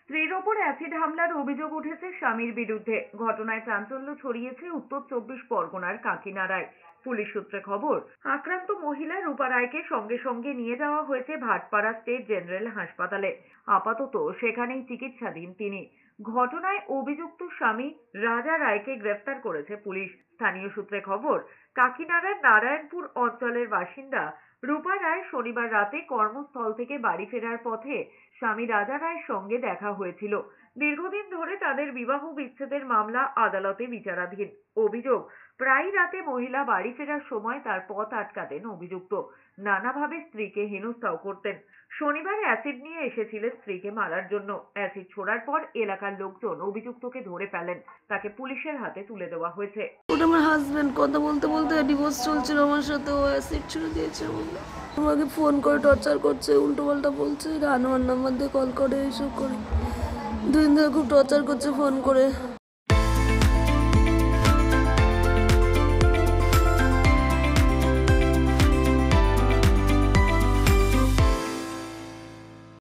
স্ত্রীর ওপর অ্যাসিড হামলার অভিযোগ উঠেছে স্বামীর বিরুদ্ধে। ঘটনায় চাঞ্চল্য ছড়িয়েছে উত্তর 24 পরগনার কাকিনাড়ায়। পুলিশ সূত্রে খবর, আক্রান্ত মহিলা রূপা রায়কে সঙ্গে সঙ্গে নিয়ে যাওয়া হয়েছে ভাটপাড়া স্টেট জেনারেল হাসপাতালে। আপাতত সেখানেই চিকিৎসাধীন তিনি। ঘটনায় অভিযুক্ত স্বামী রাজা রায়কে গ্রেফতার করেছে পুলিশ। স্থানীয় সূত্রে খবর, কাকিনাড়ার নারায়ণপুর অঞ্চলের বাসিন্দা রূপা রায় শনিবার রাতে কর্মস্থল থেকে বাড়ি ফেরার পথে স্বামী রাজা রায়ের সঙ্গে দেখা হয়েছিল। দীর্ঘদিন ধরে তাদের বিবাহ বিচ্ছেদের মামলা আদালতে বিচারাধীন। অভিযোগ, প্রায় রাতে মহিলা বাড়ি ফেরার সময় তার পথ আটকাতেন অভিযুক্ত। নানাভাবে স্ত্রীকে হেনস্থাও করতেন। শনিবার অ্যাসিড নিয়ে এসেছিলেন স্ত্রীকে মারার জন্য। অ্যাসিড ছোড়ার পর এলাকার লোকজন অভিযুক্তকে ধরে ফেলেন। তাকে পুলিশের হাতে তুলে দেওয়া হয়েছে। ওটা আমার হাজবেন্ড, কথা বলতে বলতে ডিভোর্স চলছিল আমার সাথে, ও অ্যাসিড ছুড়ে দিয়েছে বলে আমাকে ফোন করে টর্চার করছে, উল্টো পাল্টা বলছে, আনোয়ার নাম্বার দিয়ে কল করে, এইসব করে 2 দিন ধরে খুব টর্চার করছে ফোন করে।